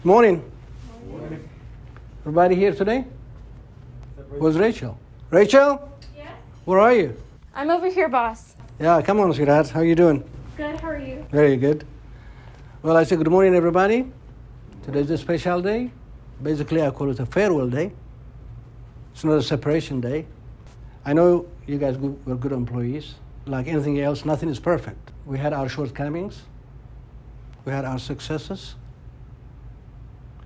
Morning. Morning. Everybody here today? Where's Rachel? Rachel? Yes? Where are you? I'm over here, boss. Yeah, come on, sweetheart. How you doing? Good, how are you? Very good. Well, I say good morning, everybody. Today's a special day. Basically, I call it a farewell day. It's not a separation day. I know you guys were good employees. Like anything else, nothing is perfect. We had our shortcomings. We had our successes.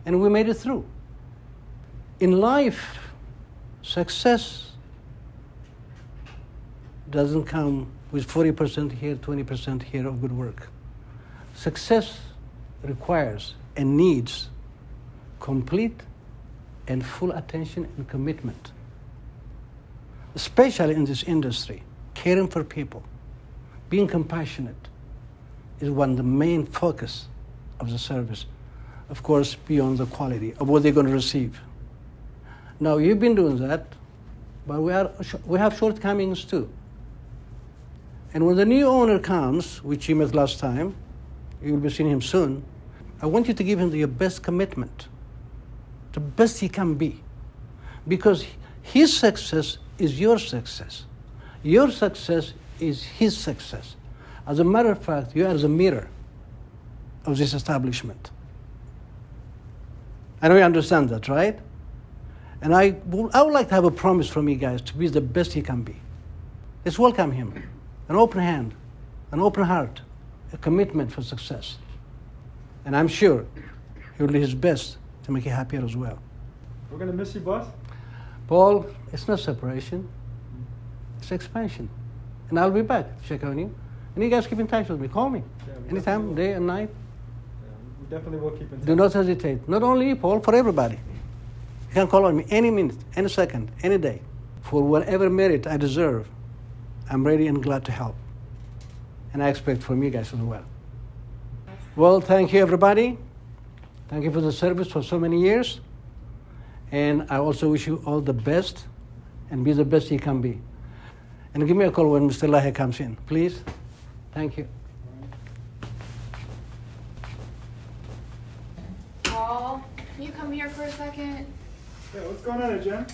And we made it through. In life, success doesn't come with 40% here, 20% here of good work. Success requires and needs complete and full attention and commitment, especially in this industry. Caring for people, being compassionate is one of the main focus of the service. Of course, beyond the quality of what they're going to receive. Now, you've been doing that, but we have shortcomings too. And when the new owner comes, which you met last time, you'll be seeing him soon, I want you to give him your best commitment, the best he can be. Because his success is your success. Your success is his success. As a matter of fact, you are the mirror of this establishment. I know you understand that, right? And I would like to have a promise from you guys to be the best he can be. Let's welcome him. An open hand, an open heart, a commitment for success. And I'm sure he will do his best to make you happier as well. We're going to miss you, boss. Paul, it's not separation. It's expansion. And I'll be back to check on you. And you guys keep in touch with me. Call me. Anytime, day and night. We definitely will keep in touch. Do not hesitate. Not only you, Paul, for everybody. You can call on me any minute, any second, any day. For whatever merit I deserve, I'm ready and glad to help. And I expect from you guys as well. Well, thank you, everybody. Thank you for the service for so many years. And I also wish you all the best and be the best you can be. And give me a call when Mr. Lahe comes in, please. Thank you. Paul, can you come here for a second? Yeah, what's going on, Jen?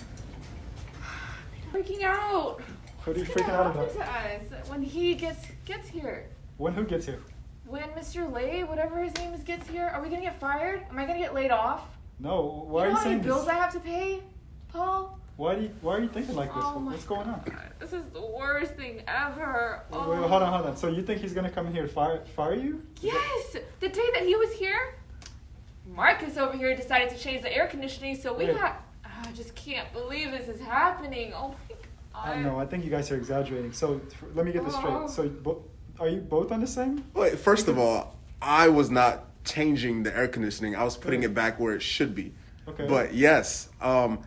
Freaking out. What are you What's freaking gonna out happen about? to us when he gets here? When who gets here? When Mr. Lay, whatever his name is, gets here? Are we gonna get fired? Am I gonna get laid off? No, why you know are you how many saying bills this? I have to pay, Paul? Why are you thinking like this? Oh my What's going on? God, this is the worst thing ever. Wait, hold on. So you think he's gonna come in here and fire you? Yes, the day that he was here, Marcus over here decided to change the air conditioning, so we Wait. had. I just can't believe this is happening. Oh my God. I don't know. I think you guys are exaggerating. So let me get this straight. So are you both on the same? Wait, first of all, I was not changing the air conditioning. I was putting it back where it should be. Okay. But yes, I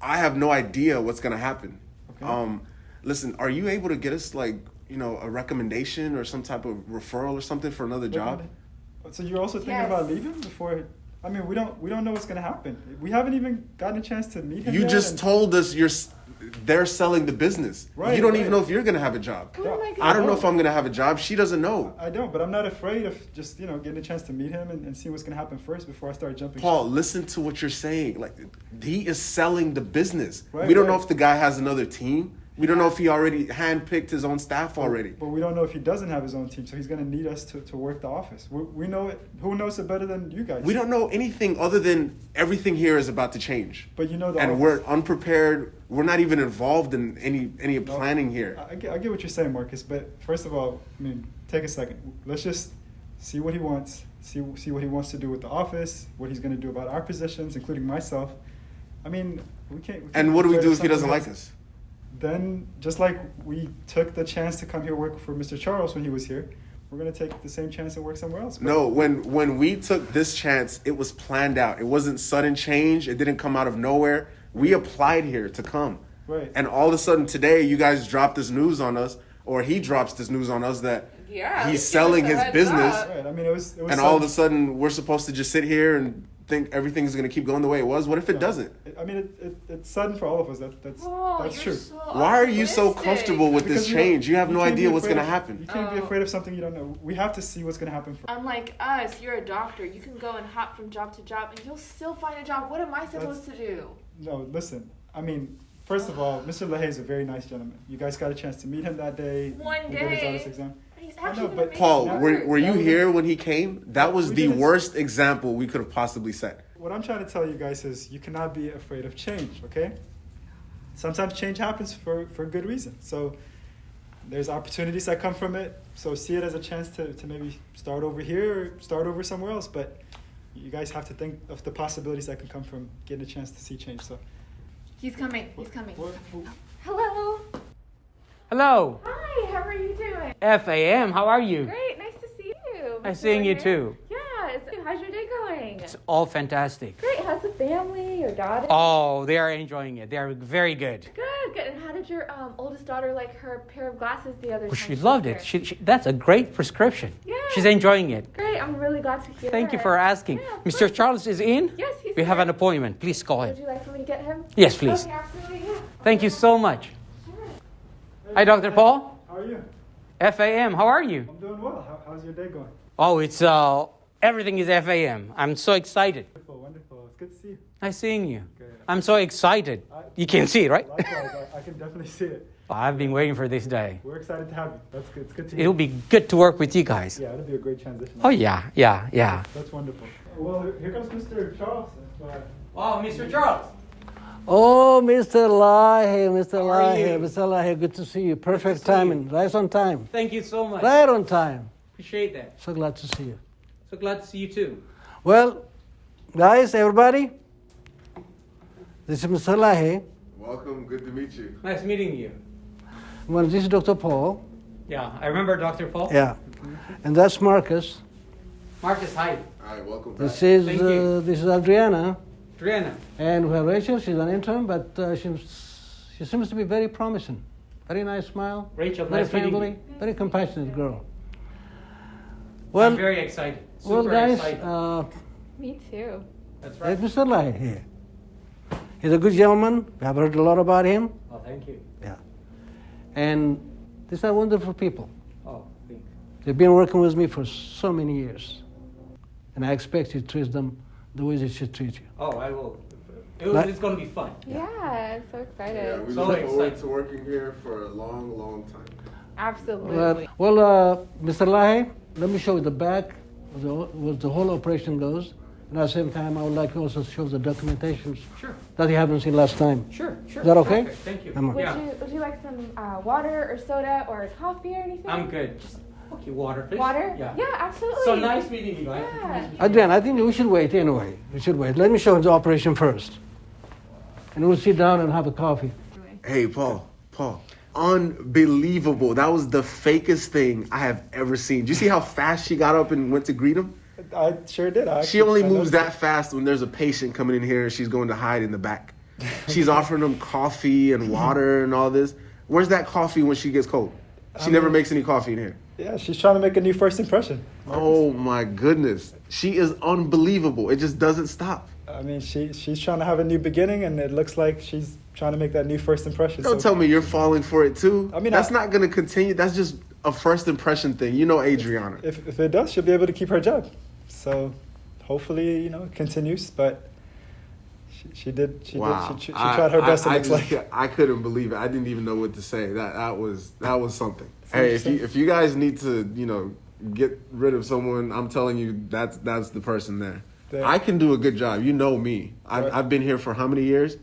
have no idea what's gonna happen. Okay. Listen, are you able to get us a recommendation or some type of referral or something for another job? So you're also thinking Yes. about leaving before? I mean, we don't know what's gonna happen. We haven't even gotten a chance to meet him. You yet, just and- told us they're selling the business. Right, You don't right. even know if you're gonna have a job. Oh my God. I don't know if I'm gonna have a job. She doesn't know. I don't, but I'm not afraid of just getting a chance to meet him and see what's gonna happen first before I start jumping. Paul, listen to what you're saying. Like, he is selling the business. Right, we don't know right. if the guy has another team. We don't know if he already handpicked his own staff already. But we don't know if he doesn't have his own team, so he's going to need us to work the office. We know it. Who knows it better than you guys? We don't know anything other than everything here is about to change. But you know the And office. we're unprepared. We're not even involved in any planning here. I get what you're saying, Marcus. But first of all, I mean, take a second. Let's just see what he wants. See what he wants to do with the office. What he's going to do about our positions, including myself. I mean, we can't. And what do we declare do if he doesn't something like else. us? Then, just like we took the chance to come here work for Mr. Charles when he was here, we're going to take the same chance and work somewhere else. No, when we took this chance, it was planned out. It wasn't sudden change. It didn't come out of nowhere. We applied here to come. Right. And all of a sudden today, you guys drop this news on us, or he drops this news on us that Yeah, he's just give selling us a his heads business. up. Right. I mean, it was. And all of a sudden, we're supposed to just sit here and think everything's gonna keep going the way it was? What if it doesn't? I mean, it's sudden for all of us. That's Whoa, that's you're true. so Why are you so optimistic. comfortable with this Because, change? You have no can't be idea what's afraid gonna of- happen. You can't be Oh. afraid of something you don't know. We have to see what's gonna happen first. Unlike us, you're a doctor. You can go and hop from job to job, and you'll still find a job. What am I supposed to do? No, listen. I mean, first of all, Mr. LaHaye is a very nice gentleman. You guys got a chance to meet him that day. One He did his day. honors exam. He's I know, actually but gonna make Paul, it were, work. were you Yeah. here when he came? That was We the didn't- worst example we could have possibly set. What I'm trying to tell you guys is you cannot be afraid of change, okay? Sometimes change happens for good reason. So there's opportunities that come from it. So see it as a chance to maybe start over here or start over somewhere else. But you guys have to think of the possibilities that can come from getting a chance to see change. So He's coming. He's coming. what- Hello. Hello, Hi, how are you doing? FAM. How are you? Great, nice to see you. Nice seeing you Mr. too. Yeah, how's your day going? It's all fantastic. Great, how's the family, your daughter? Oh, they are enjoying it. They are very good. Good, good. And how did your oldest daughter like her pair of glasses the other Oh, time? she was loved here? it. That's a great prescription. Yeah. She's enjoying it. Great, I'm really glad to hear Thank you it. for asking. Yeah, of Mr. course. Charles is in? Yes, he's We have here. an appointment. Please call Would him. you like for me to get him? Yes, please. Okay, absolutely, yeah. Thank you so much. Hi, Dr. Paul. How are you? FAM, how are you? I'm doing well. How's your day going? Oh, it's everything is FAM. I'm so excited. Wonderful, wonderful. It's good to see you. Nice seeing you. Good. I'm so excited. You can see it, right? Likewise, I can definitely see it. I've been waiting for this day. We're excited to have you. That's good. It's good to It'll be good to work with you guys. Yeah, it'll be a great transition. Oh, yeah. That's wonderful. Well, here comes Mr. Charles. Wow, Mr. Charles. Oh, Mr. Lahe, Mr. How are Lahe, you? Mr. Lahe, good to see you. Perfect see timing, right on time. Thank you so much. Right on time. Appreciate that. So glad to see you. So glad to see you too. Well, guys, everybody, this is Mr. Lahe. Welcome. Good to meet you. Nice meeting you. Well, this is Dr. Paul. Yeah, I remember Dr. Paul. Yeah. And that's Marcus. Marcus, hi. All right, welcome back. This is Thank you. this is Adriana. Adriana. And we have Rachel. She's an intern, but she seems to be very promising. Very nice smile. Rachel, Very nice meeting friendly. you. Very compassionate girl. I'm Well, very excited. Super well, guys, excited. Me too. That's there's right. Mr. Lahe here. He's a good gentleman. We have heard a lot about him. Oh, thank you. Yeah. And these are wonderful people. Oh, thanks. They've been working with me for so many years. And I expect you to treat them the way they should treat you. Oh, I will. Like- It's going to be fun. Yeah, so excited. Yeah, we So look forward excited. to working here for a long, long time. Absolutely. Mr. Lahe, let me show you the back of the whole operation goes. And at the same time, I would like to also show the documentations Sure. that you haven't seen last time. Sure. Is that okay? Perfect. Thank you. Come on. Yeah. Would you like some water or soda or coffee or anything? I'm good. Just okay, water, please. Water? Yeah. absolutely. So nice meeting you guys. Yeah. Adrian, I think we should wait anyway. We should wait. Let me show you the operation first. And we'll sit down and have a coffee. Hey, Paul. Unbelievable. That was the fakest thing I have ever seen. Do you see how fast she got up and went to greet him? I sure did. She only moves that fast when there's a patient coming in here and she's going to hide in the back. She's offering them coffee and water and all this. Where's that coffee when she gets cold? She never makes any coffee in here. Yeah, she's trying to make a new first impression. Oh my goodness. She is unbelievable. It just doesn't stop. I mean, she's trying to have a new beginning, and it looks like she's trying to make that new first impression. Don't tell me you're falling for it too. I mean, that's not going to continue. That's just a first impression thing. You know Adriana. If it does, she'll be able to keep her job. So hopefully, it continues. But she did. She tried her best. It looks like. I couldn't believe it. I didn't even know what to say. That was something. Hey, if you guys need to, get rid of someone, I'm telling you, that's the person there. Yeah. I can do a good job. You know me. Right. I've been here for how many years?